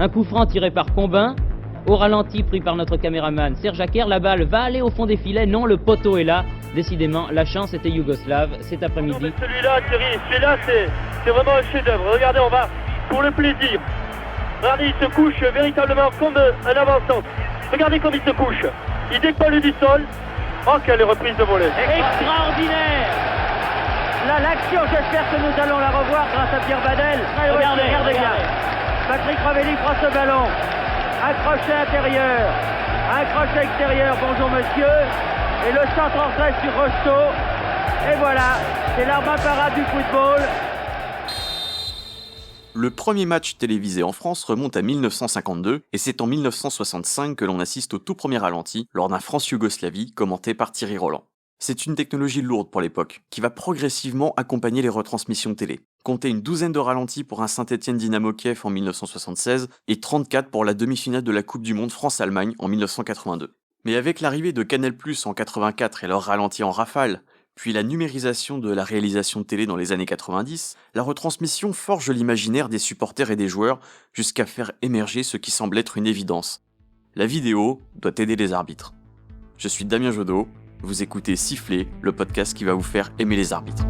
Un coup franc tiré par Combin. Au ralenti pris par notre caméraman Serge Acquer, la balle va aller au fond des filets. Non, le poteau est là. Décidément, la chance était yougoslave cet après-midi. Non, celui-là, Thierry, c'est vraiment un chef-d'œuvre. Regardez, on va pour le plaisir. Regardez, il se couche véritablement comme un avant-centre. Regardez comme il se couche. Il décolle du sol. Oh, quelle reprise de volée. Extraordinaire. Là, l'action, j'espère que nous allons la revoir grâce à Pierre Badel. Regardez bien. Patrick Ravelli prend ce ballon. Un crochet intérieur, un crochet extérieur, bonjour monsieur. Et le centre entrée sur Rocheteau. Et voilà, c'est l'arme imparable du football. Le premier match télévisé en France remonte à 1952 et c'est en 1965 que l'on assiste au tout premier ralenti lors d'un France-Yougoslavie commenté par Thierry Roland. C'est une technologie lourde pour l'époque, qui va progressivement accompagner les retransmissions télé. Comptez une douzaine de ralentis pour un Saint-Étienne Dynamo Kiev en 1976 et 34 pour la demi-finale de la Coupe du Monde France-Allemagne en 1982. Mais avec l'arrivée de Canal+ en 84 et leur ralenti en rafale, puis la numérisation de la réalisation de télé dans les années 90, la retransmission forge l'imaginaire des supporters et des joueurs jusqu'à faire émerger ce qui semble être une évidence. La vidéo doit aider les arbitres. Je suis Damien Jodot. Vous écoutez Siffler, le podcast qui va vous faire aimer les arbitres.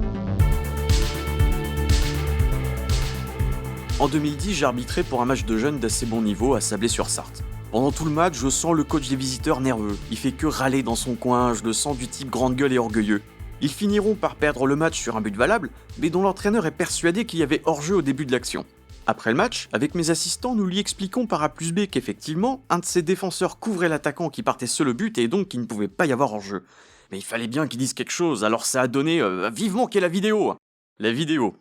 En 2010, j'ai arbitré pour un match de jeunes d'assez bon niveau à Sablé-sur-Sarthe. Pendant tout le match, je sens le coach des visiteurs nerveux. Il fait que râler dans son coin, je le sens du type grande gueule et orgueilleux. Ils finiront par perdre le match sur un but valable, mais dont l'entraîneur est persuadé qu'il y avait hors-jeu au début de l'action. Après le match, avec mes assistants, nous lui expliquons par A plus B qu'effectivement, un de ses défenseurs couvrait l'attaquant qui partait seul au but et donc qu'il ne pouvait pas y avoir hors-jeu. Mais il fallait bien qu'il dise quelque chose, alors ça a donné vivement qu'est la vidéo. La vidéo.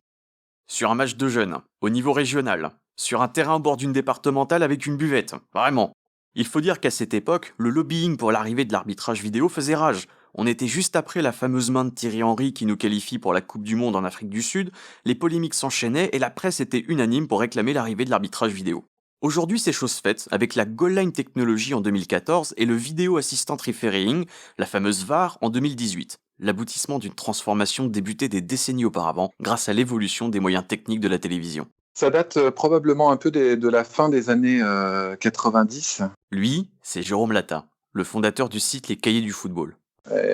Sur un match de jeunes, au niveau régional, sur un terrain au bord d'une départementale avec une buvette, vraiment. Il faut dire qu'à cette époque, le lobbying pour l'arrivée de l'arbitrage vidéo faisait rage. On était juste après la fameuse main de Thierry Henry qui nous qualifie pour la Coupe du Monde en Afrique du Sud, les polémiques s'enchaînaient et la presse était unanime pour réclamer l'arrivée de l'arbitrage vidéo. Aujourd'hui, c'est chose faite avec la Goal Line Technology en 2014 et le Video Assistant Refereeing, la fameuse VAR, en 2018. L'aboutissement d'une transformation débutée des décennies auparavant grâce à l'évolution des moyens techniques de la télévision. Ça date probablement un peu de la fin des années 90. Lui, c'est Jérôme Latta, le fondateur du site Les Cahiers du Football.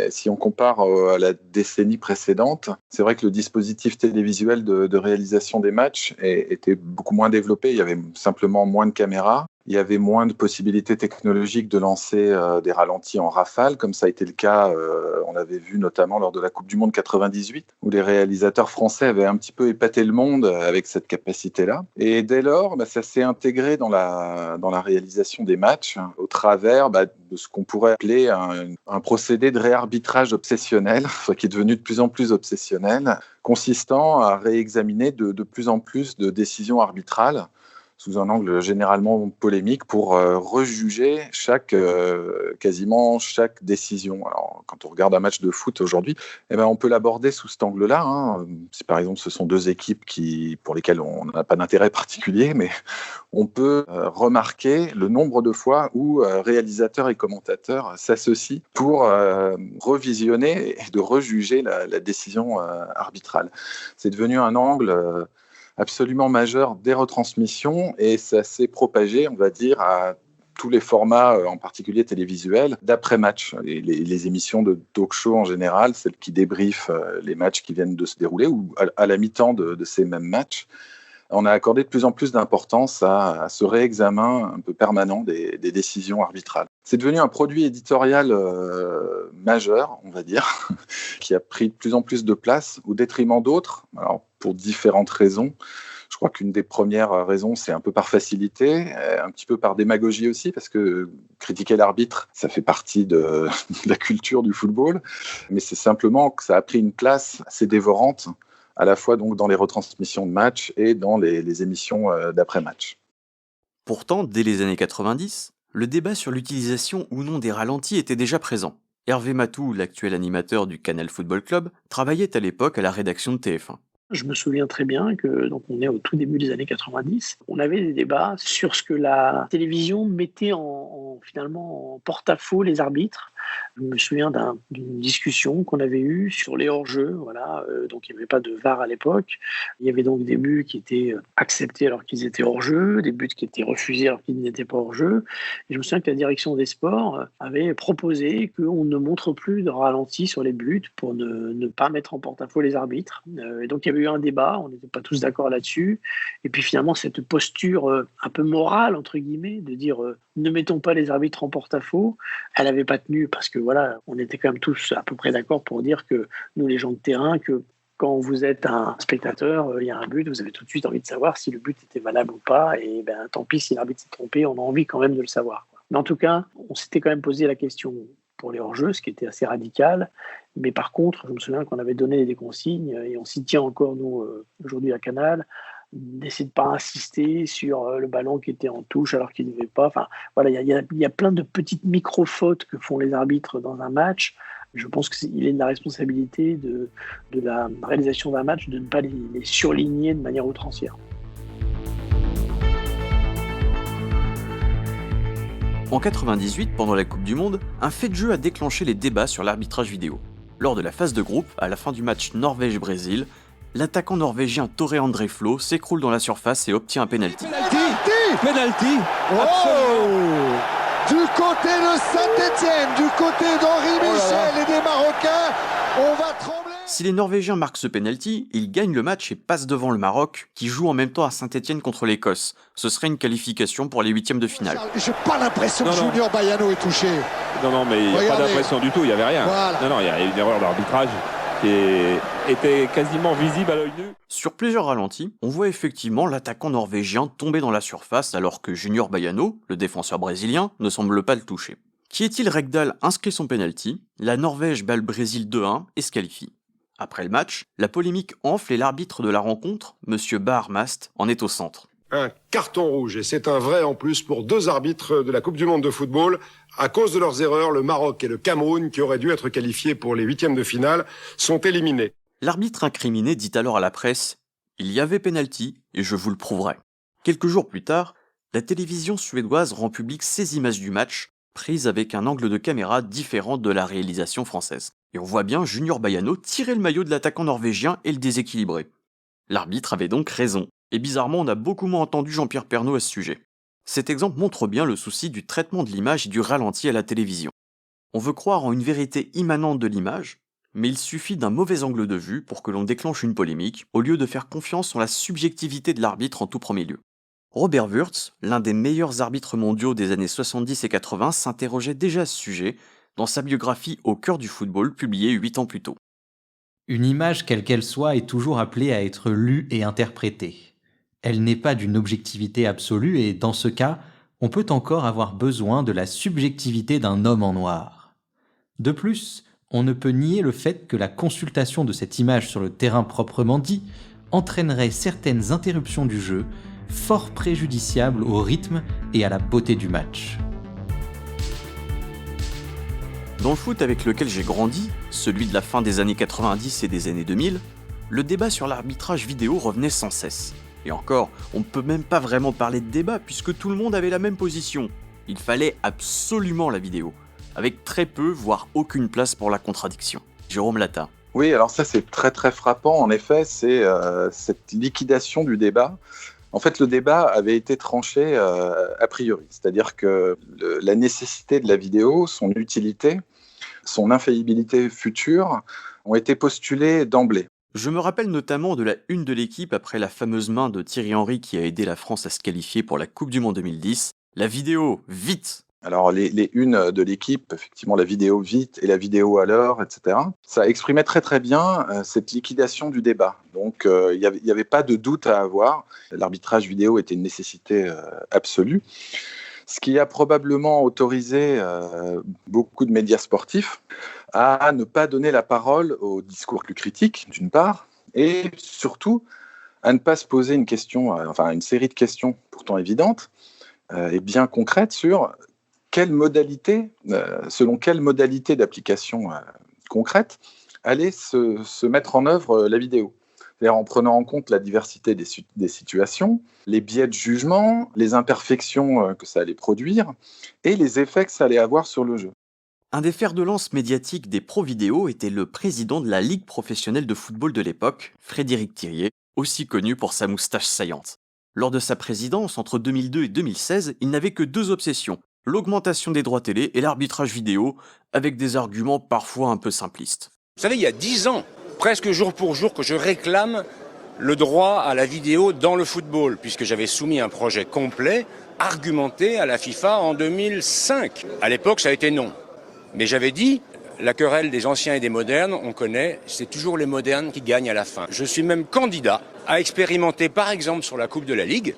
Si on compare à la décennie précédente, c'est vrai que le dispositif télévisuel de réalisation des matchs était beaucoup moins développé. Il y avait simplement moins de caméras. Il y avait moins de possibilités technologiques de lancer des ralentis en rafale, comme ça a été le cas, on l'avait vu notamment lors de la Coupe du Monde 98, où les réalisateurs français avaient un petit peu épaté le monde avec cette capacité-là. Et dès lors, ça s'est intégré dans la réalisation des matchs, au travers de ce qu'on pourrait appeler un procédé de réarbitrage obsessionnel, qui est devenu de plus en plus obsessionnel, consistant à réexaminer de plus en plus de décisions arbitrales, sous un angle généralement polémique, pour rejuger quasiment chaque décision. Alors, quand on regarde un match de foot aujourd'hui, on peut l'aborder sous cet angle-là. Si par exemple ce sont deux équipes pour lesquelles on n'a pas d'intérêt particulier, mais on peut remarquer le nombre de fois où réalisateurs et commentateurs s'associent pour revisionner et de rejuger la décision arbitrale. C'est devenu un angle absolument majeur des retransmissions et ça s'est propagé, on va dire, à tous les formats, en particulier télévisuels, d'après-match. Et les émissions de talk-show en général, celles qui débriefent les matchs qui viennent de se dérouler ou à la mi-temps de ces mêmes matchs, on a accordé de plus en plus d'importance à ce réexamen un peu permanent des décisions arbitrales. C'est devenu un produit éditorial majeur, on va dire, qui a pris de plus en plus de place au détriment d'autres, alors pour différentes raisons. Je crois qu'une des premières raisons, c'est un peu par facilité, un petit peu par démagogie aussi, parce que critiquer l'arbitre, ça fait partie de la culture du football, mais c'est simplement que ça a pris une place assez dévorante, à la fois donc dans les retransmissions de matchs et dans les émissions d'après-match. Pourtant, dès les années 90, le débat sur l'utilisation ou non des ralentis était déjà présent. Hervé Matou, l'actuel animateur du Canal Football Club, travaillait à l'époque à la rédaction de TF1. Je me souviens très bien que, donc on est au tout début des années 90, on avait des débats sur ce que la télévision mettait finalement en porte-à-faux les arbitres. Je me souviens d'une discussion qu'on avait eue sur les hors-jeux. Voilà. Donc il n'y avait pas de VAR à l'époque. Il y avait donc des buts qui étaient acceptés alors qu'ils étaient hors-jeu, des buts qui étaient refusés alors qu'ils n'étaient pas hors-jeu. Et je me souviens que la direction des sports avait proposé qu'on ne montre plus de ralenti sur les buts pour ne pas mettre en porte-à-faux les arbitres. Et donc il y avait eu un débat, on n'était pas tous d'accord là-dessus. Et puis finalement, cette posture un peu morale, entre guillemets, de dire ne mettons pas les arbitres en porte-à-faux, elle n'avait pas tenu parce que voilà, on était quand même tous à peu près d'accord pour dire que nous, les gens de terrain, que quand vous êtes un spectateur, il y a un but, vous avez tout de suite envie de savoir si le but était valable ou pas. Et ben, tant pis si l'arbitre s'est trompé, on a envie quand même de le savoir. Mais en tout cas, on s'était quand même posé la question pour les hors-jeux, ce qui était assez radical. Mais par contre, je me souviens qu'on avait donné des consignes, et on s'y tient encore, nous, aujourd'hui à Canal, d'essayer de ne pas insister sur le ballon qui était en touche alors qu'il ne devait pas. Enfin, voilà, il y a plein de petites micro-fautes que font les arbitres dans un match. Je pense qu'il est de la responsabilité de la réalisation d'un match de ne pas les surligner de manière outrancière. En 98, pendant la Coupe du Monde, un fait de jeu a déclenché les débats sur l'arbitrage vidéo. Lors de la phase de groupe, à la fin du match Norvège-Brésil, l'attaquant norvégien Tore André Flo s'écroule dans la surface et obtient un pénalty. Penalty. Oh, du côté de Saint-Etienne, du côté d'Henri Michel et des Marocains, on va trembler. Si les Norvégiens marquent ce pénalty, ils gagnent le match et passent devant le Maroc, qui joue en même temps à Saint-Etienne contre l'Écosse. Ce serait une qualification pour les huitièmes de finale. J'ai pas l'impression que Junior Baiano est touché. Non, mais il n'y a pas d'impression du tout, il n'y avait rien. Voilà. Non, il y a une erreur d'arbitrage qui était quasiment visible à l'œil nu. Sur plusieurs ralentis, on voit effectivement l'attaquant norvégien tomber dans la surface alors que Junior Baiano, le défenseur brésilien, ne semble pas le toucher. Kjetil Rekdal inscrit son penalty, la Norvège bat le Brésil 2-1 et se qualifie. Après le match, la polémique enfle et l'arbitre de la rencontre, M. Bahar Mast, en est au centre. Un carton rouge, et c'est un vrai en plus pour deux arbitres de la Coupe du Monde de football. À cause de leurs erreurs, le Maroc et le Cameroun, qui auraient dû être qualifiés pour les huitièmes de finale, sont éliminés. L'arbitre incriminé dit alors à la presse « Il y avait pénalty et je vous le prouverai ». Quelques jours plus tard, la télévision suédoise rend public ces images du match, prises avec un angle de caméra différent de la réalisation française. Et on voit bien Junior Baiano tirer le maillot de l'attaquant norvégien et le déséquilibrer. L'arbitre avait donc raison. Et bizarrement, on a beaucoup moins entendu Jean-Pierre Pernaut à ce sujet. Cet exemple montre bien le souci du traitement de l'image et du ralenti à la télévision. On veut croire en une vérité immanente de l'image, mais il suffit d'un mauvais angle de vue pour que l'on déclenche une polémique, au lieu de faire confiance en la subjectivité de l'arbitre en tout premier lieu. Robert Wurtz, l'un des meilleurs arbitres mondiaux des années 70 et 80, s'interrogeait déjà à ce sujet dans sa biographie Au cœur du football, publiée 8 ans plus tôt. Une image, quelle qu'elle soit, est toujours appelée à être lue et interprétée. Elle n'est pas d'une objectivité absolue et, dans ce cas, on peut encore avoir besoin de la subjectivité d'un homme en noir. De plus, on ne peut nier le fait que la consultation de cette image sur le terrain proprement dit entraînerait certaines interruptions du jeu, fort préjudiciables au rythme et à la beauté du match. Dans le foot avec lequel j'ai grandi, celui de la fin des années 90 et des années 2000, le débat sur l'arbitrage vidéo revenait sans cesse. Et encore, on ne peut même pas vraiment parler de débat puisque tout le monde avait la même position. Il fallait absolument la vidéo, avec très peu, voire aucune place pour la contradiction. Jérôme Latta. Oui, alors ça c'est très très frappant, en effet, c'est cette liquidation du débat. En fait, le débat avait été tranché a priori, c'est-à-dire que la nécessité de la vidéo, son utilité, son infaillibilité future ont été postulées d'emblée. Je me rappelle notamment de la une de l'équipe après la fameuse main de Thierry Henry qui a aidé la France à se qualifier pour la Coupe du Monde 2010. La vidéo, vite! Alors les unes de l'équipe, effectivement la vidéo vite et la vidéo à l'heure, etc. Ça exprimait très très bien cette liquidation du débat. Donc il n'y avait pas de doute à avoir. L'arbitrage vidéo était une nécessité absolue. Ce qui a probablement autorisé beaucoup de médias sportifs à ne pas donner la parole au discours plus critique, d'une part, et surtout à ne pas se poser une question, une série de questions pourtant évidentes et bien concrètes sur selon quelle modalité d'application concrète allait se mettre en œuvre la vidéo. C'est-à-dire en prenant en compte la diversité des situations, les biais de jugement, les imperfections que ça allait produire et les effets que ça allait avoir sur le jeu. Un des fers de lance médiatiques des pro vidéo était le président de la Ligue professionnelle de football de l'époque, Frédéric Thiriet, aussi connu pour sa moustache saillante. Lors de sa présidence, entre 2002 et 2016, il n'avait que 2 obsessions, l'augmentation des droits télé et l'arbitrage vidéo, avec des arguments parfois un peu simplistes. Vous savez, il y a 10 ans, presque jour pour jour, que je réclame le droit à la vidéo dans le football, puisque j'avais soumis un projet complet, argumenté à la FIFA en 2005. À l'époque, ça a été non. Mais j'avais dit, la querelle des anciens et des modernes, on connaît, c'est toujours les modernes qui gagnent à la fin. Je suis même candidat à expérimenter, par exemple, sur la Coupe de la Ligue,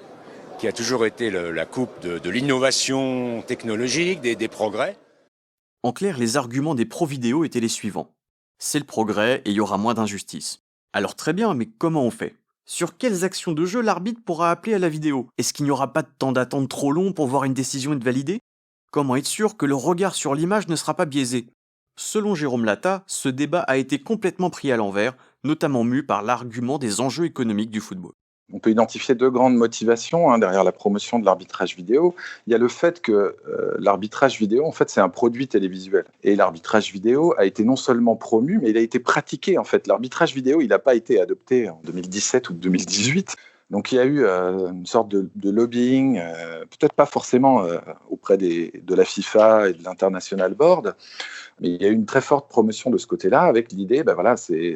qui a toujours été la coupe de l'innovation technologique, des progrès. En clair, les arguments des pro-vidéo étaient les suivants. C'est le progrès et il y aura moins d'injustice. Alors très bien, mais comment on fait ? Sur quelles actions de jeu l'arbitre pourra appeler à la vidéo ? Est-ce qu'il n'y aura pas de temps d'attente trop long pour voir une décision être validée ? Comment être sûr que le regard sur l'image ne sera pas biaisé ? Selon Jérôme Latta, ce débat a été complètement pris à l'envers, notamment mu par l'argument des enjeux économiques du football. On peut identifier 2 grandes motivations derrière la promotion de l'arbitrage vidéo. Il y a le fait que l'arbitrage vidéo, en fait, c'est un produit télévisuel. Et l'arbitrage vidéo a été non seulement promu, mais il a été pratiqué, en fait. L'arbitrage vidéo, il n'a pas été adopté en 2017 ou 2018. Donc il y a eu une sorte de lobbying, peut-être pas forcément auprès de la FIFA et de l'International Board, mais il y a eu une très forte promotion de ce côté-là avec l'idée,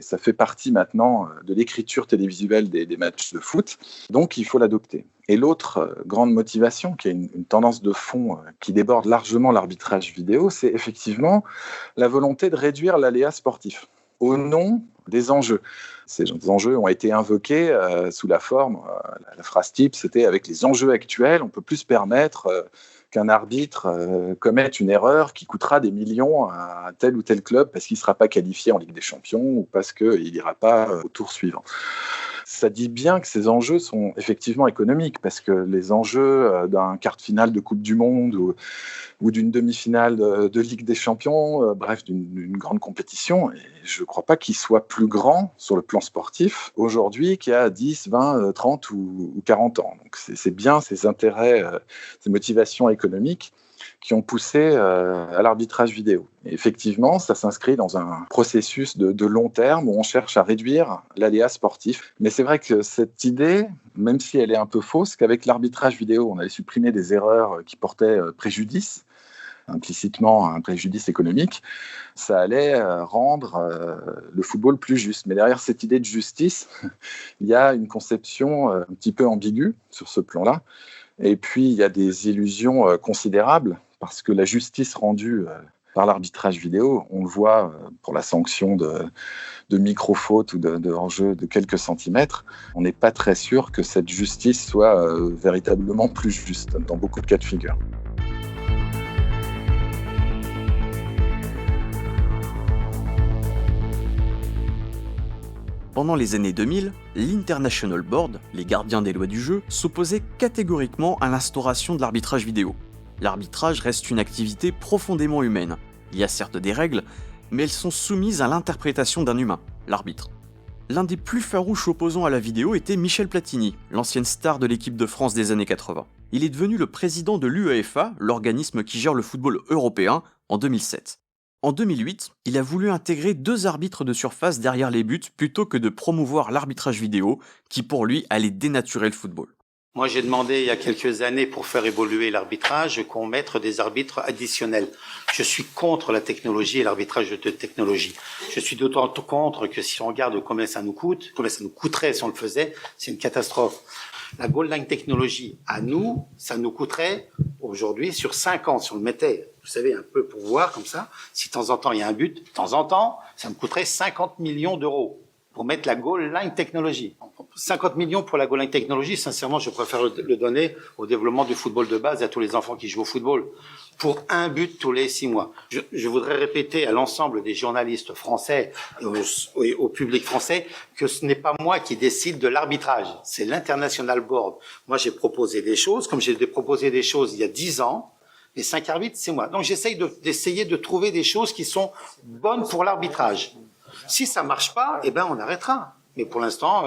ça fait partie maintenant de l'écriture télévisuelle des matchs de foot, donc il faut l'adopter. Et l'autre grande motivation, qui est une tendance de fond qui déborde largement l'arbitrage vidéo, c'est effectivement la volonté de réduire l'aléa sportif au nom des enjeux. Ces enjeux ont été invoqués sous la forme, la phrase type, c'était avec les enjeux actuels, on ne peut plus se permettre qu'un arbitre commette une erreur qui coûtera des millions à tel ou tel club parce qu'il ne sera pas qualifié en Ligue des Champions ou parce qu'il n'ira pas au tour suivant. Ça dit bien que ces enjeux sont effectivement économiques parce que les enjeux d'un quart de finale de Coupe du Monde ou d'une demi-finale de Ligue des Champions, bref, d'une grande compétition, et je ne crois pas qu'ils soient plus grands sur le plan sportif aujourd'hui qu'il y a 10, 20, 30 ou 40 ans. Donc c'est bien ces intérêts, ces motivations économiques qui ont poussé à l'arbitrage vidéo. Et effectivement, ça s'inscrit dans un processus de long terme où on cherche à réduire l'aléa sportif. Mais c'est vrai que cette idée, même si elle est un peu fausse, qu'avec l'arbitrage vidéo, on allait supprimer des erreurs qui portaient préjudice, implicitement un préjudice économique, ça allait rendre le football plus juste. Mais derrière cette idée de justice, il y a une conception un petit peu ambiguë sur ce plan-là. Et puis, il y a des illusions considérables parce que la justice rendue par l'arbitrage vidéo, on le voit pour la sanction de micro-fautes ou de hors-jeu de quelques centimètres, on n'est pas très sûr que cette justice soit véritablement plus juste dans beaucoup de cas de figure. Pendant les années 2000, l'International Board, les gardiens des lois du jeu, s'opposait catégoriquement à l'instauration de l'arbitrage vidéo. L'arbitrage reste une activité profondément humaine. Il y a certes des règles, mais elles sont soumises à l'interprétation d'un humain, l'arbitre. L'un des plus farouches opposants à la vidéo était Michel Platini, l'ancienne star de l'équipe de France des années 80. Il est devenu le président de l'UEFA, l'organisme qui gère le football européen, en 2007. En 2008, il a voulu intégrer 2 arbitres de surface derrière les buts plutôt que de promouvoir l'arbitrage vidéo qui pour lui allait dénaturer le football. Moi j'ai demandé il y a quelques années pour faire évoluer l'arbitrage qu'on mette des arbitres additionnels. Je suis contre la technologie et l'arbitrage de technologie. Je suis d'autant contre que si on regarde combien ça nous coûterait si on le faisait, c'est une catastrophe. La goal line technologie, à nous, ça nous coûterait aujourd'hui sur 5 ans, si on le mettait, vous savez, un peu pour voir comme ça, si de temps en temps il y a un but, de temps en temps, ça me coûterait 50 millions d'euros pour mettre la goal line technologie. 50 millions pour la goal line technologie, sincèrement, je préfère le donner au développement du football de base et à tous les enfants qui jouent au football. Pour un but tous les 6 mois. Je voudrais répéter à l'ensemble des journalistes français et au public français que ce n'est pas moi qui décide de l'arbitrage. C'est l'International Board. Moi, j'ai proposé des choses, comme j'ai proposé des choses il y a 10 ans. Les 5 arbitres, c'est moi. Donc, j'essaye d'essayer de trouver des choses qui sont bonnes pour l'arbitrage. Si ça marche pas, on arrêtera. Mais pour l'instant,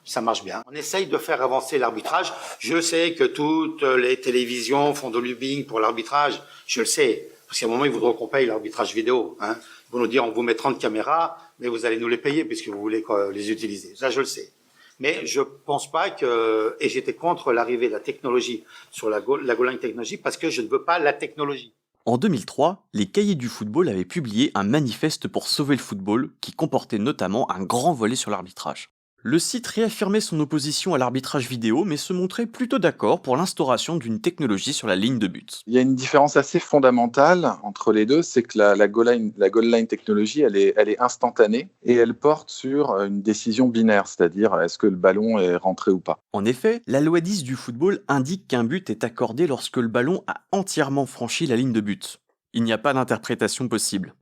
ça marche bien. On essaye de faire avancer l'arbitrage. Je sais que toutes les télévisions font de lobbying pour l'arbitrage. Je le sais. Parce qu'à un moment, ils voudront qu'on paye l'arbitrage vidéo. Ils vont nous dire, on vous met 30 caméras, mais vous allez nous les payer puisque vous voulez les utiliser. Ça, je le sais. Mais je pense pas et j'étais contre l'arrivée de la technologie sur la goal line technologie parce que je ne veux pas la technologie. En 2003, les Cahiers du football avaient publié un manifeste pour sauver le football qui comportait notamment un grand volet sur l'arbitrage. Le site réaffirmait son opposition à l'arbitrage vidéo mais se montrait plutôt d'accord pour l'instauration d'une technologie sur la ligne de but. Il y a une différence assez fondamentale entre les deux, c'est que la goal line technologie, elle est instantanée et elle porte sur une décision binaire, c'est-à-dire est-ce que le ballon est rentré ou pas. En effet, la loi 10 du football indique qu'un but est accordé lorsque le ballon a entièrement franchi la ligne de but. Il n'y a pas d'interprétation possible.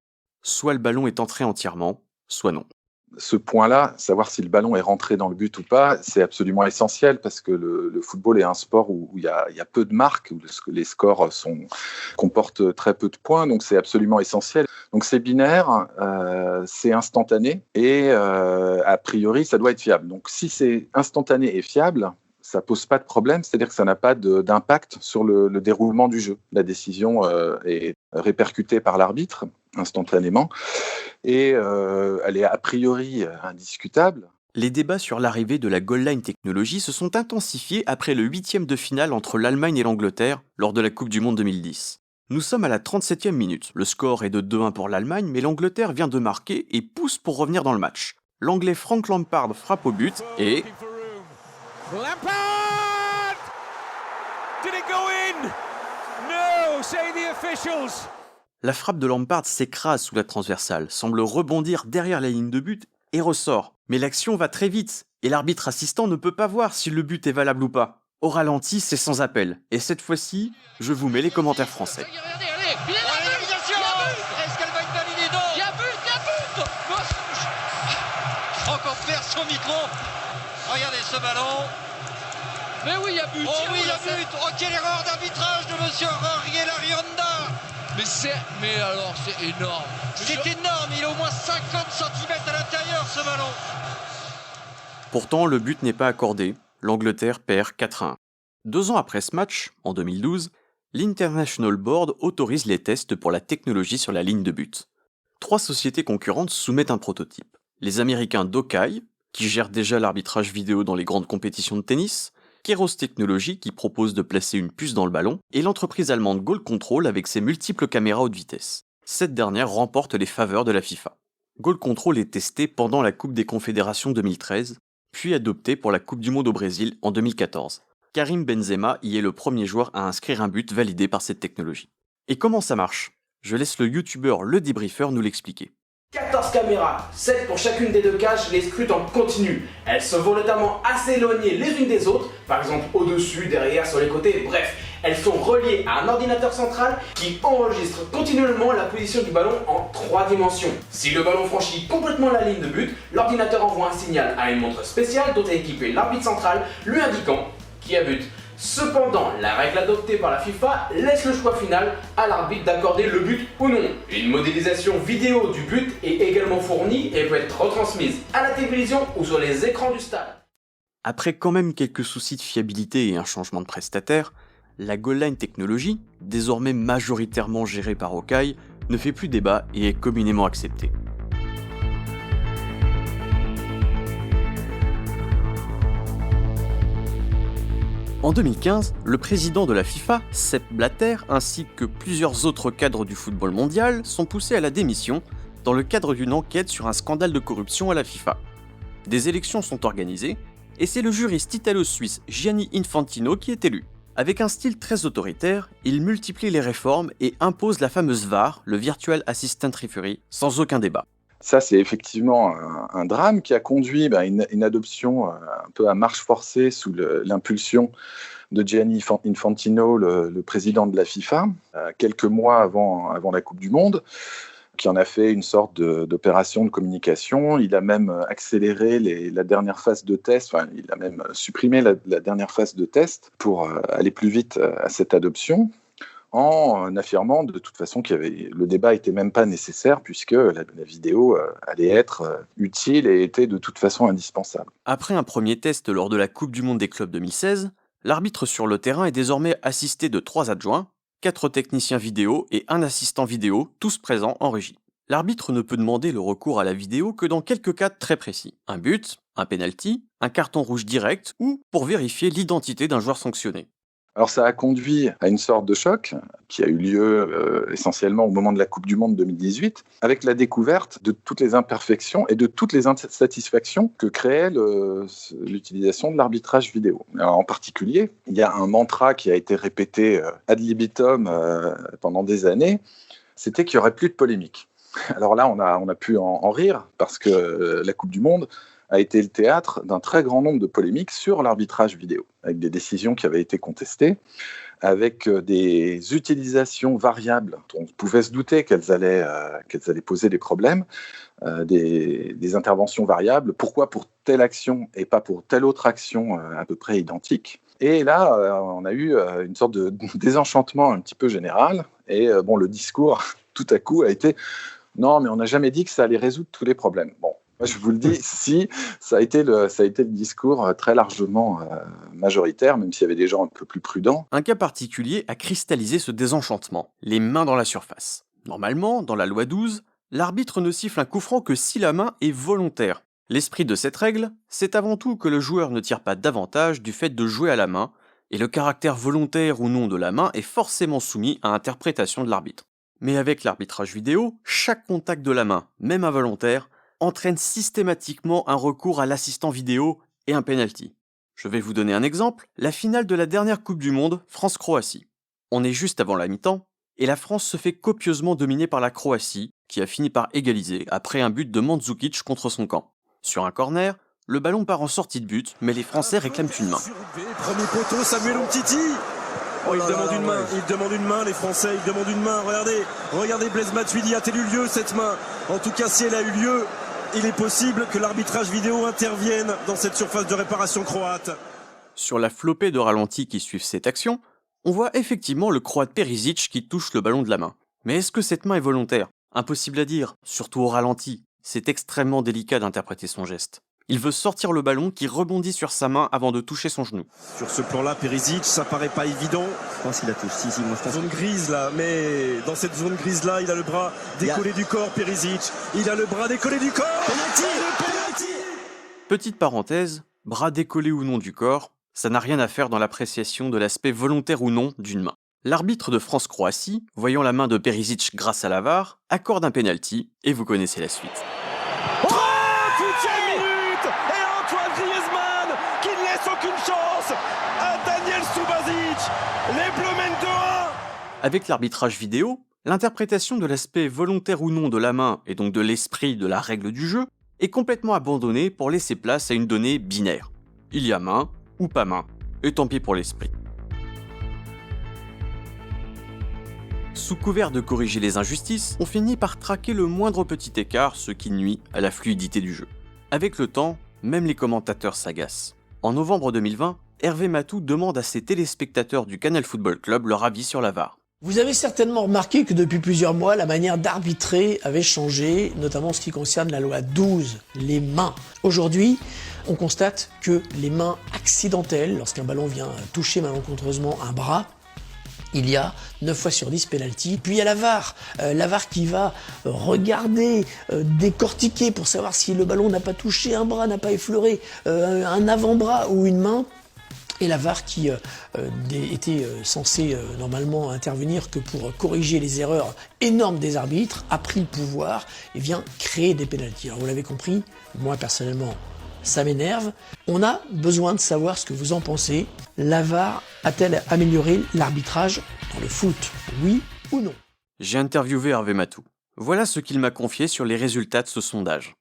Soit le ballon est entré entièrement, soit non. Ce point-là, savoir si le ballon est rentré dans le but ou pas, c'est absolument essentiel parce que le football est un sport où il y a peu de marques, où les scores comportent très peu de points, donc c'est absolument essentiel. Donc c'est binaire, c'est instantané et a priori, ça doit être fiable. Donc si c'est instantané et fiable, ça pose pas de problème, c'est-à-dire que ça n'a pas d'impact sur le déroulement du jeu. La décision est répercutée par l'arbitre instantanément et elle est a priori indiscutable. Les débats sur l'arrivée de la goal line technologie se sont intensifiés après le 8e de finale entre l'Allemagne et l'Angleterre lors de la Coupe du Monde 2010. Nous sommes à la 37e minute, le score est de 2-1 pour l'Allemagne, mais l'Angleterre vient de marquer et pousse pour revenir dans le match. L'Anglais Frank Lampard frappe au but et... Lampard! Did it go in? No, say the officials. La frappe de Lampard s'écrase sous la transversale, semble rebondir derrière la ligne de but et ressort. Mais l'action va très vite et l'arbitre assistant ne peut pas voir si le but est valable ou pas. Au ralenti, c'est sans appel. Et cette fois-ci, je vous mets les commentaires français. Est-ce qu'elle va être validée? Non. Il y a but. Encore perd son micro. Regardez ce ballon. Mais oui, il y a but. Oh oui, il y a but. Oh, quelle erreur d'arbitrage de monsieur Ariel Arionda. Mais alors, c'est énorme. C'est énorme, il est au moins 50 cm à l'intérieur, ce ballon. Pourtant, le but n'est pas accordé. L'Angleterre perd 4-1. 2 ans après ce match, en 2012, l'International Board autorise les tests pour la technologie sur la ligne de but. 3 sociétés concurrentes soumettent un prototype. Les Américains Dokai, qui gèrent déjà l'arbitrage vidéo dans les grandes compétitions de tennis, Keros Technology, qui propose de placer une puce dans le ballon, et l'entreprise allemande Goal Control avec ses multiples caméras haute vitesse. Cette dernière remporte les faveurs de la FIFA. Goal Control est testé pendant la Coupe des Confédérations 2013, puis adopté pour la Coupe du Monde au Brésil en 2014. Karim Benzema y est le premier joueur à inscrire un but validé par cette technologie. Et comment ça marche? Je laisse le youtubeur Le Débriefeur nous l'expliquer. 14 caméras, 7 pour chacune des 2 cages, les scrutent en continu. Elles se vont notamment assez éloignées les unes des autres, par exemple au-dessus, derrière, sur les côtés, bref. Elles sont reliées à un ordinateur central qui enregistre continuellement la position du ballon en 3 dimensions. Si le ballon franchit complètement la ligne de but, l'ordinateur envoie un signal à une montre spéciale dont est équipé l'arbitre central, lui indiquant qui a but. Cependant, la règle adoptée par la FIFA laisse le choix final à l'arbitre d'accorder le but ou non. Une modélisation vidéo du but est également fournie et peut être retransmise à la télévision ou sur les écrans du stade. Après quand même quelques soucis de fiabilité et un changement de prestataire, la Goal Line Technology, désormais majoritairement gérée par Okai, ne fait plus débat et est communément acceptée. En 2015, le président de la FIFA, Sepp Blatter, ainsi que plusieurs autres cadres du football mondial sont poussés à la démission dans le cadre d'une enquête sur un scandale de corruption à la FIFA. Des élections sont organisées et c'est le juriste italo-suisse Gianni Infantino qui est élu. Avec un style très autoritaire, il multiplie les réformes et impose la fameuse VAR, le Virtual Assistant Referee, sans aucun débat. Ça, c'est effectivement un drame qui a conduit une adoption un peu à marche forcée sous l'impulsion de Gianni Infantino, le président de la FIFA, quelques mois avant la Coupe du Monde, qui en a fait une sorte d'opération de communication. Il a même accéléré la dernière phase de test, enfin, il a même supprimé la dernière phase de test pour aller plus vite à cette adoption, en affirmant de toute façon que le débat n'était même pas nécessaire puisque la vidéo allait être utile et était de toute façon indispensable. Après un premier test lors de la Coupe du Monde des clubs 2016, l'arbitre sur le terrain est désormais assisté de 3 adjoints, 4 techniciens vidéo et un assistant vidéo, tous présents en régie. L'arbitre ne peut demander le recours à la vidéo que dans quelques cas très précis. Un but, un penalty, un carton rouge direct ou pour vérifier l'identité d'un joueur sanctionné. Alors ça a conduit à une sorte de choc qui a eu lieu essentiellement au moment de la Coupe du Monde 2018, avec la découverte de toutes les imperfections et de toutes les insatisfactions que créait l'utilisation de l'arbitrage vidéo. Alors, en particulier, il y a un mantra qui a été répété ad libitum pendant des années, c'était qu'il n'y aurait plus de polémique. Alors là, on a pu en rire parce que la Coupe du Monde a été le théâtre d'un très grand nombre de polémiques sur l'arbitrage vidéo, avec des décisions qui avaient été contestées, avec des utilisations variables dont on pouvait se douter qu'elles allaient poser des problèmes, des interventions variables, pourquoi pour telle action et pas pour telle autre action à peu près identique. Et là, on a eu une sorte de désenchantement un petit peu général, et le discours, tout à coup, a été « Non, mais on n'a jamais dit que ça allait résoudre tous les problèmes ». Bon. Moi, je vous le dis, si, ça a été le discours très largement majoritaire, même s'il y avait des gens un peu plus prudents. Un cas particulier a cristallisé ce désenchantement, les mains dans la surface. Normalement, dans la loi 12, l'arbitre ne siffle un coup franc que si la main est volontaire. L'esprit de cette règle, c'est avant tout que le joueur ne tire pas davantage du fait de jouer à la main, et le caractère volontaire ou non de la main est forcément soumis à interprétation de l'arbitre. Mais avec l'arbitrage vidéo, chaque contact de la main, même involontaire, entraîne systématiquement un recours à l'assistant vidéo et un penalty. Je vais vous donner un exemple, la finale de la dernière Coupe du Monde, France-Croatie. On est juste avant la mi-temps, et la France se fait copieusement dominer par la Croatie, qui a fini par égaliser après un but de Mandzukic contre son camp. Sur un corner, le ballon part en sortie de but, mais les Français réclament une main. Premier poteau, Samuel Umtiti. Oh, il demande une main, les Français, ils demandent une main. Regardez Blaise Matuidi, a-t-elle eu lieu cette main? En tout cas, si elle a eu lieu, il est possible que l'arbitrage vidéo intervienne dans cette surface de réparation croate. Sur la flopée de ralentis qui suivent cette action, on voit effectivement le Croate Perisic qui touche le ballon de la main. Mais est-ce que cette main est volontaire? Impossible à dire, surtout au ralenti. C'est extrêmement délicat d'interpréter son geste. Il veut sortir le ballon qui rebondit sur sa main avant de toucher son genou. Sur ce plan-là, Perisic, ça paraît pas évident. Je pense qu'il a touché. Si, moi je pense. Zone grise là, mais dans cette zone grise-là, il a le bras décollé du corps, Perisic. Il a le bras décollé du corps. Penalty. Petite parenthèse, bras décollé ou non du corps, ça n'a rien à faire dans l'appréciation de l'aspect volontaire ou non d'une main. L'arbitre de France-Croatie, voyant la main de Perisic grâce à la VAR, accorde un penalty et vous connaissez la suite. Avec l'arbitrage vidéo, l'interprétation de l'aspect volontaire ou non de la main et donc de l'esprit de la règle du jeu est complètement abandonnée pour laisser place à une donnée binaire. Il y a main ou pas main, et tant pis pour l'esprit. Sous couvert de corriger les injustices, on finit par traquer le moindre petit écart, ce qui nuit à la fluidité du jeu. Avec le temps, même les commentateurs s'agacent. En novembre 2020, Hervé Matou demande à ses téléspectateurs du Canal Football Club leur avis sur la VAR. Vous avez certainement remarqué que depuis plusieurs mois, la manière d'arbitrer avait changé, notamment en ce qui concerne la loi 12, les mains. Aujourd'hui, on constate que les mains accidentelles, lorsqu'un ballon vient toucher malencontreusement un bras, il y a 9 fois sur 10 pénalty. Puis il y a la VAR qui va regarder, décortiquer pour savoir si le ballon n'a pas touché un bras, n'a pas effleuré un avant-bras ou une main. Et la VAR qui était censée normalement intervenir que pour corriger les erreurs énormes des arbitres, a pris le pouvoir et vient créer des pénaltys. Alors vous l'avez compris, moi personnellement, ça m'énerve. On a besoin de savoir ce que vous en pensez. La VAR a-t-elle amélioré l'arbitrage dans le foot? Oui ou non? J'ai interviewé Hervé Matou. Voilà ce qu'il m'a confié sur les résultats de ce sondage.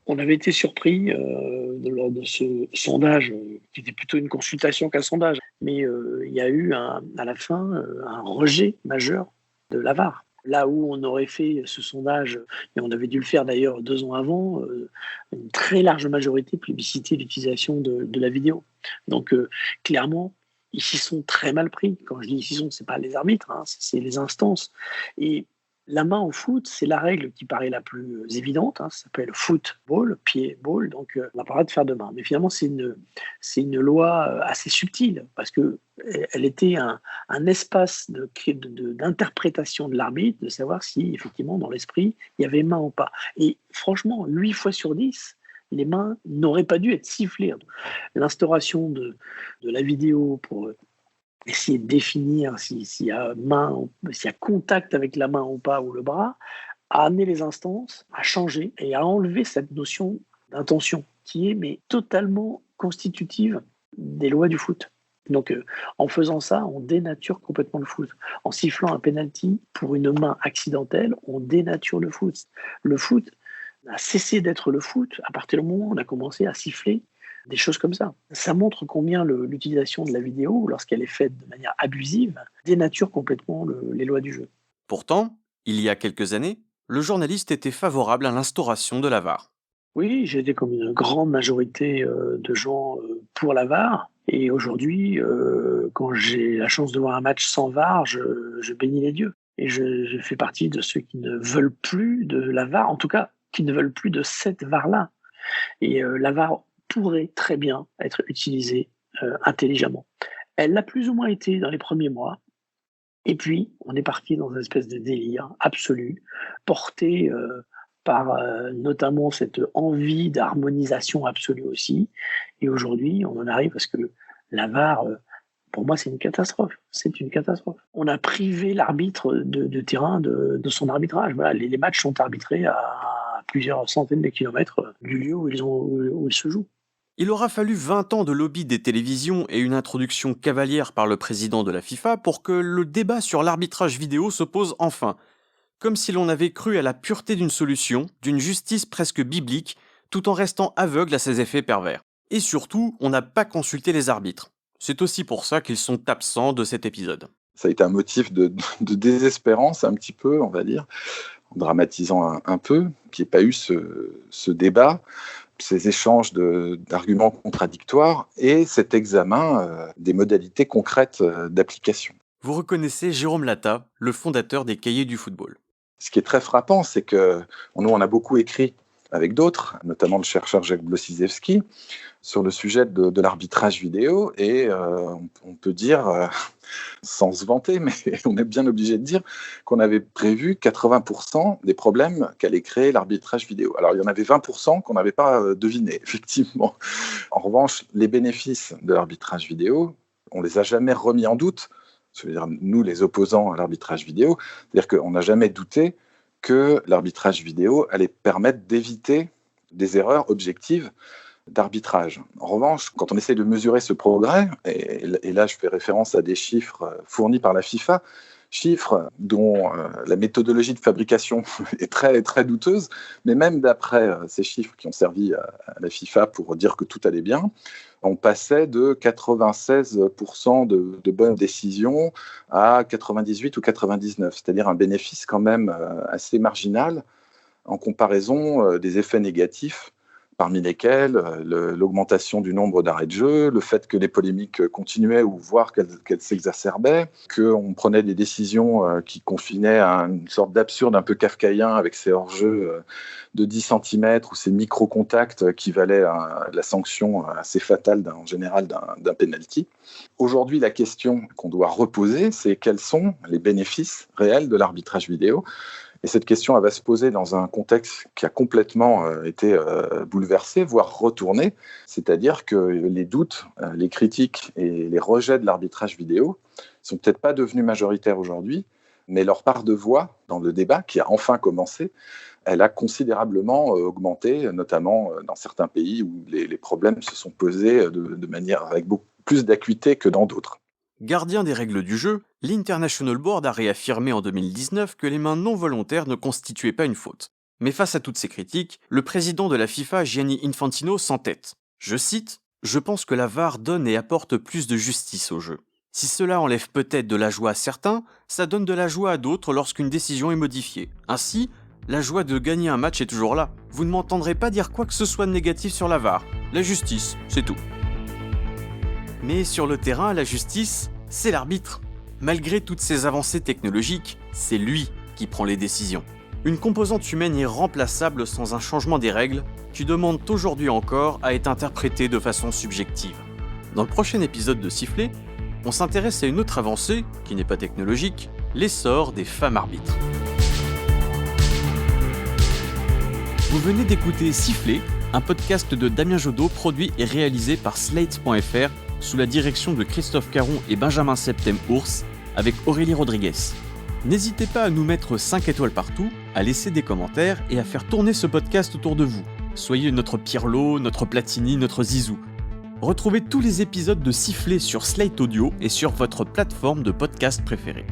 On avait été surpris lors de ce sondage, qui était plutôt une consultation qu'un sondage, mais il y a eu à la fin un rejet majeur de la VAR. Là où on aurait fait ce sondage, et on avait dû le faire d'ailleurs 2 ans avant, une très large majorité plébiscitait l'utilisation de la vidéo. Donc clairement, ils s'y sont très mal pris. Quand je dis ils s'y sont, ce n'est pas les arbitres, hein, c'est les instances. Et La main au foot, c'est la règle qui paraît la plus évidente. Ça s'appelle football, pied-ball, donc on n'a pas le droit de faire de main. Mais finalement, c'est une loi assez subtile parce qu'elle était un espace d'interprétation de l'arbitre, de savoir si, effectivement, dans l'esprit, il y avait main ou pas. Et franchement, 8 fois sur 10, les mains n'auraient pas dû être sifflées. L'instauration de la vidéo pour essayer de définir s'il y a contact avec la main ou pas, ou le bras, a amené les instances à changer et à enlever cette notion d'intention qui est totalement constitutive des lois du foot. Donc en faisant ça, on dénature complètement le foot. En sifflant un penalty pour une main accidentelle, on dénature le foot. Le foot a cessé d'être le foot à partir du moment où on a commencé à siffler des choses comme ça. Ça montre combien l'utilisation de la vidéo, lorsqu'elle est faite de manière abusive, dénature complètement les lois du jeu. Pourtant, il y a quelques années, le journaliste était favorable à l'instauration de la VAR. Oui, j'étais comme une grande majorité de gens pour la VAR. Et aujourd'hui, quand j'ai la chance de voir un match sans VAR, je bénis les dieux. Et je fais partie de ceux qui ne veulent plus de la VAR, en tout cas, qui ne veulent plus de cette VAR-là. Et la VAR pourrait très bien être utilisée intelligemment. Elle l'a plus ou moins été dans les premiers mois. Et puis, on est parti dans une espèce de délire absolu, porté par notamment cette envie d'harmonisation absolue aussi. Et aujourd'hui, on en arrive parce que la VAR, pour moi, c'est une catastrophe. C'est une catastrophe. On a privé l'arbitre de terrain de son arbitrage. Voilà, les matchs sont arbitrés à plusieurs centaines de kilomètres du lieu où ils se jouent. Il aura fallu 20 ans de lobby des télévisions et une introduction cavalière par le président de la FIFA pour que le débat sur l'arbitrage vidéo se pose enfin. Comme si l'on avait cru à la pureté d'une solution, d'une justice presque biblique, tout en restant aveugle à ses effets pervers. Et surtout, on n'a pas consulté les arbitres. C'est aussi pour ça qu'ils sont absents de cet épisode. Ça a été un motif de désespérance un petit peu, on va dire, en dramatisant un peu, qu'il n'y ait pas eu ce débat, ces échanges d'arguments contradictoires et cet examen des modalités concrètes d'application. Vous reconnaissez Jérôme Latta, le fondateur des Cahiers du football. Ce qui est très frappant, c'est que nous, on a beaucoup écrit avec d'autres, notamment le chercheur Jacques Blosizewski, sur le sujet de l'arbitrage vidéo. Et on peut dire, sans se vanter, mais on est bien obligé de dire qu'on avait prévu 80% des problèmes qu'allait créer l'arbitrage vidéo. Alors, il y en avait 20% qu'on n'avait pas deviné, effectivement. En revanche, les bénéfices de l'arbitrage vidéo, on les a jamais remis en doute. Je veux dire, nous, les opposants à l'arbitrage vidéo, c'est-à-dire qu'on n'a jamais douté que l'arbitrage vidéo allait permettre d'éviter des erreurs objectives d'arbitrage. En revanche, quand on essaie de mesurer ce progrès, et là je fais référence à des chiffres fournis par la FIFA, chiffres dont la méthodologie de fabrication est très, très douteuse, mais même d'après ces chiffres qui ont servi à la FIFA pour dire que tout allait bien, on passait de 96% de bonnes décisions à 98 ou 99, c'est-à-dire un bénéfice quand même assez marginal en comparaison des effets négatifs, parmi lesquels l'augmentation du nombre d'arrêts de jeu, le fait que les polémiques continuaient ou voire qu'elles s'exacerbaient, qu'on prenait des décisions qui confinaient à une sorte d'absurde un peu kafkaïen avec ces hors-jeux de 10 cm ou ces micro-contacts qui valaient la sanction assez fatale en général d'un penalty. Aujourd'hui, la question qu'on doit reposer, c'est quels sont les bénéfices réels de l'arbitrage vidéo ? Et cette question, elle va se poser dans un contexte qui a complètement été bouleversé, voire retourné. C'est-à-dire que les doutes, les critiques et les rejets de l'arbitrage vidéo sont peut-être pas devenus majoritaires aujourd'hui, mais leur part de voix dans le débat, qui a enfin commencé, elle a considérablement augmenté, notamment dans certains pays où les problèmes se sont posés de manière avec beaucoup plus d'acuité que dans d'autres. Gardien des règles du jeu, l'International Board a réaffirmé en 2019 que les mains non volontaires ne constituaient pas une faute. Mais face à toutes ces critiques, le président de la FIFA, Gianni Infantino, s'entête. Je cite « Je pense que la VAR donne et apporte plus de justice au jeu. Si cela enlève peut-être de la joie à certains, ça donne de la joie à d'autres lorsqu'une décision est modifiée. Ainsi, la joie de gagner un match est toujours là. Vous ne m'entendrez pas dire quoi que ce soit de négatif sur la VAR. La justice, c'est tout. » Mais sur le terrain, la justice, c'est l'arbitre. Malgré toutes ces avancées technologiques, c'est lui qui prend les décisions. Une composante humaine irremplaçable sans un changement des règles qui demandent aujourd'hui encore à être interprétées de façon subjective. Dans le prochain épisode de Sifflet, on s'intéresse à une autre avancée, qui n'est pas technologique, l'essor des femmes arbitres. Vous venez d'écouter Sifflet, un podcast de Damien Jodot produit et réalisé par Slate.fr sous la direction de Christophe Caron et Benjamin Septem-Ours avec Aurélie Rodriguez. N'hésitez pas à nous mettre 5 étoiles partout, à laisser des commentaires et à faire tourner ce podcast autour de vous. Soyez notre Pirlo, notre Platini, notre Zizou. Retrouvez tous les épisodes de Sifflet sur Slate Audio et sur votre plateforme de podcast préférée.